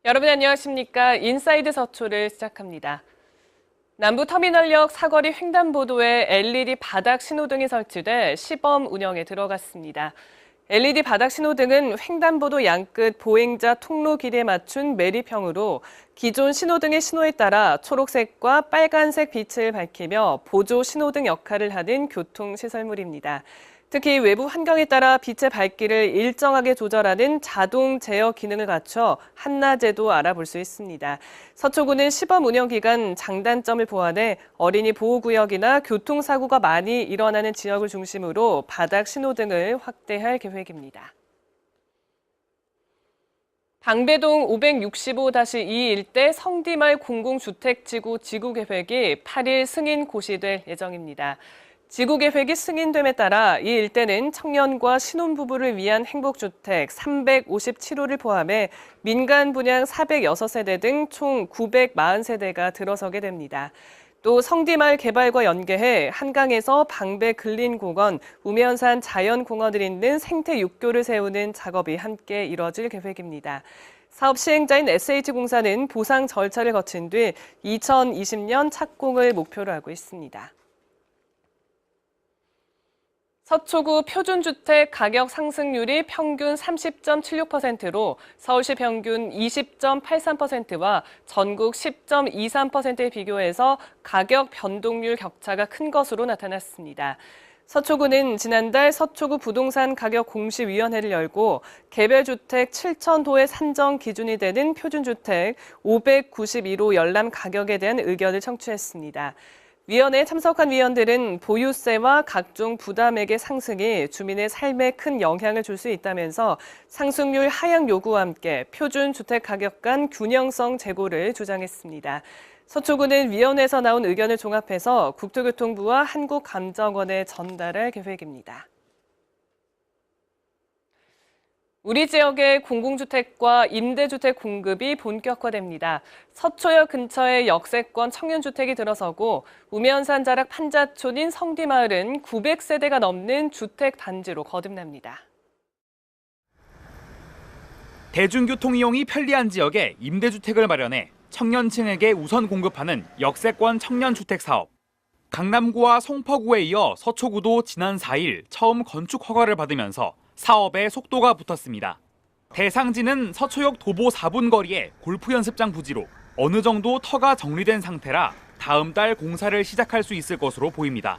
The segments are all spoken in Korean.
여러분 안녕하십니까? 인사이드 서초를 시작합니다. 남부터미널역 사거리 횡단보도에 LED 바닥 신호등이 설치돼 시범 운영에 들어갔습니다. LED 바닥 신호등은 횡단보도 양끝 보행자 통로 길이에 맞춘 매립형으로 기존 신호등의 신호에 따라 초록색과 빨간색 빛을 밝히며 보조 신호등 역할을 하는 교통시설물입니다. 특히 외부 환경에 따라 빛의 밝기를 일정하게 조절하는 자동 제어 기능을 갖춰 한낮에도 알아볼 수 있습니다. 서초구는 시범 운영 기간 장단점을 보완해 어린이 보호구역이나 교통사고가 많이 일어나는 지역을 중심으로 바닥 신호등을 확대할 계획입니다. 방배동 565-2 일대 성디말 공공주택지구 지구계획이 8일 승인 고시될 예정입니다. 지구계획이 승인됨에 따라 이 일대는 청년과 신혼부부를 위한 행복주택 357호를 포함해 민간 분양 406세대 등 총 940세대가 들어서게 됩니다. 또 성디말 개발과 연계해 한강에서 방배 근린공원, 우면산 자연공원을 잇는 생태육교를 세우는 작업이 함께 이뤄질 계획입니다. 사업 시행자인 SH공사는 보상 절차를 거친 뒤 2020년 착공을 목표로 하고 있습니다. 서초구 표준주택 가격 상승률이 평균 30.76%로 서울시 평균 20.83%와 전국 10.23%에 비교해서 가격 변동률 격차가 큰 것으로 나타났습니다. 서초구는 지난달 서초구 부동산 가격 공시위원회를 열고 개별주택 7,000호의 산정 기준이 되는 표준주택 591호 열람 가격에 대한 의견을 청취했습니다. 위원회에 참석한 위원들은 보유세와 각종 부담액의 상승이 주민의 삶에 큰 영향을 줄 수 있다면서 상승률 하향 요구와 함께 표준주택 가격 간 균형성 제고를 주장했습니다. 서초구는 위원회에서 나온 의견을 종합해서 국토교통부와 한국감정원에 전달할 계획입니다. 우리 지역의 공공주택과 임대주택 공급이 본격화됩니다. 서초역 근처에 역세권 청년주택이 들어서고 우면산 자락 판자촌인 성디마을은 900세대가 넘는 주택 단지로 거듭납니다. 대중교통 이용이 편리한 지역에 임대주택을 마련해 청년층에게 우선 공급하는 역세권 청년주택 사업. 강남구와 송파구에 이어 서초구도 지난 4일 처음 건축 허가를 받으면서 사업에 속도가 붙었습니다. 대상지는 서초역 도보 4분 거리의 골프 연습장 부지로 어느 정도 터가 정리된 상태라 다음 달 공사를 시작할 수 있을 것으로 보입니다.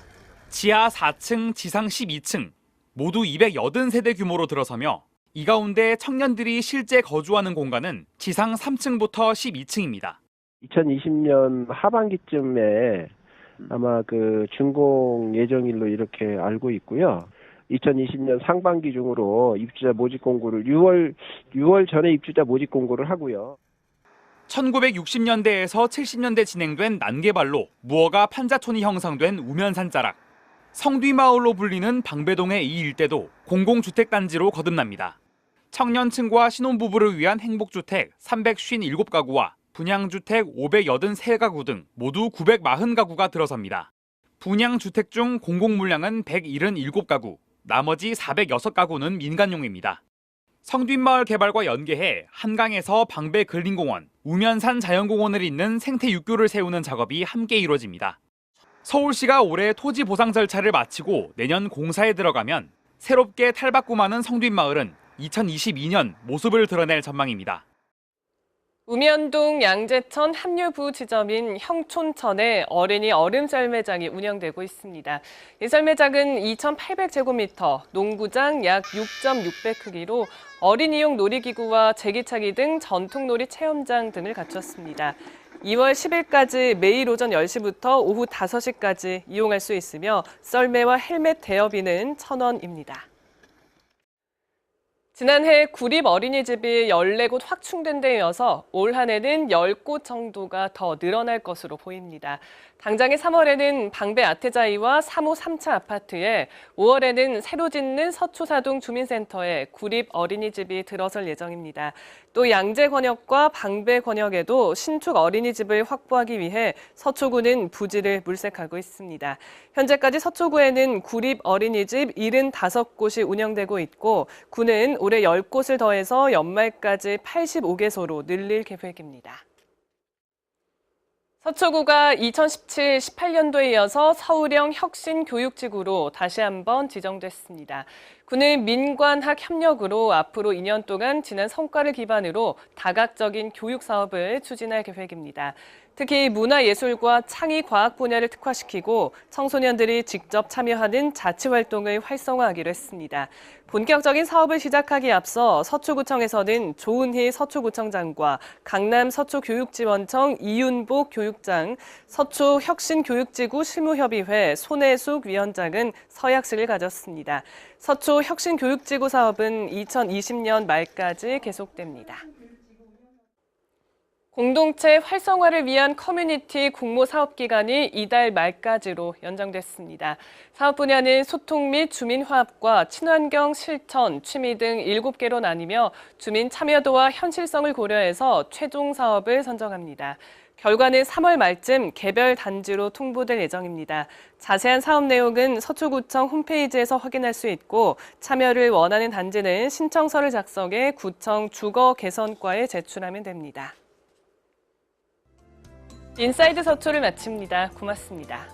지하 4층, 지상 12층, 모두 280세대 규모로 들어서며 이 가운데 청년들이 실제 거주하는 공간은 지상 3층부터 12층입니다. 2020년 하반기쯤에 아마 준공 예정일로 이렇게 알고 있고요. 2020년 상반기 중으로 입주자 모집 공고를 6월 전에 입주자 모집 공고를 하고요. 1960년대에서 70년대 진행된 난개발로 무허가 판자촌이 형성된 우면산 자락. 성뒤마을로 불리는 방배동의 이 일대도 공공주택단지로 거듭납니다. 청년층과 신혼부부를 위한 행복주택 357가구와 분양주택 583가구 등 모두 940가구가 들어섭니다. 분양주택 중 공공물량은 177가구, 나머지 406가구는 민간용입니다. 성뒷마을 개발과 연계해 한강에서 방배 근린공원, 우면산 자연공원을 잇는 생태육교를 세우는 작업이 함께 이루어집니다. 서울시가 올해 토지 보상 절차를 마치고 내년 공사에 들어가면 새롭게 탈바꿈하는 성뒷마을은 2022년 모습을 드러낼 전망입니다. 우면동 양재천 합류부 지점인 형촌천에 어린이 얼음 썰매장이 운영되고 있습니다. 이 썰매장은 2,800제곱미터, 농구장 약 6.6배 크기로 어린이용 놀이기구와 제기차기 등 전통놀이 체험장 등을 갖췄습니다. 2월 10일까지 매일 오전 10시부터 오후 5시까지 이용할 수 있으며 썰매와 헬멧 대여비는 1,000원입니다. 지난해 구립 어린이집이 14곳 확충된 데 이어서 올 한 해는 10곳 정도가 더 늘어날 것으로 보입니다. 당장의 3월에는 방배 아트자이와 3호 3차 아파트에, 5월에는 새로 짓는 서초사동 주민센터에 구립 어린이집이 들어설 예정입니다. 또 양재 권역과 방배 권역에도 신축 어린이집을 확보하기 위해 서초구는 부지를 물색하고 있습니다. 현재까지 서초구에는 구립 어린이집 75곳이 운영되고 있고, 구는 올해 10곳을 더해서 연말까지 85개소로 늘릴 계획입니다. 서초구가 2017-18년도에 이어서 서울형 혁신교육지구로 다시 한번 지정됐습니다. 구는 민관학 협력으로 앞으로 2년 동안 지난 성과를 기반으로 다각적인 교육 사업을 추진할 계획입니다. 특히 문화예술과 창의과학 분야를 특화시키고 청소년들이 직접 참여하는 자치활동을 활성화하기로 했습니다. 본격적인 사업을 시작하기에 앞서 서초구청에서는 조은희 서초구청장과 강남 서초교육지원청 이윤복 교육장, 서초혁신교육지구 실무협의회 손혜숙 위원장은 서약식을 가졌습니다. 서초혁신교육지구 사업은 2020년 말까지 계속됩니다. 공동체 활성화를 위한 커뮤니티 공모 사업 기간이 이달 말까지로 연장됐습니다. 사업 분야는 소통 및 주민 화합과 친환경 실천, 취미 등 7개로 나뉘며 주민 참여도와 현실성을 고려해서 최종 사업을 선정합니다. 결과는 3월 말쯤 개별 단지로 통보될 예정입니다. 자세한 사업 내용은 서초구청 홈페이지에서 확인할 수 있고, 참여를 원하는 단지는 신청서를 작성해 구청 주거개선과에 제출하면 됩니다. 인사이드 서초를 마칩니다. 고맙습니다.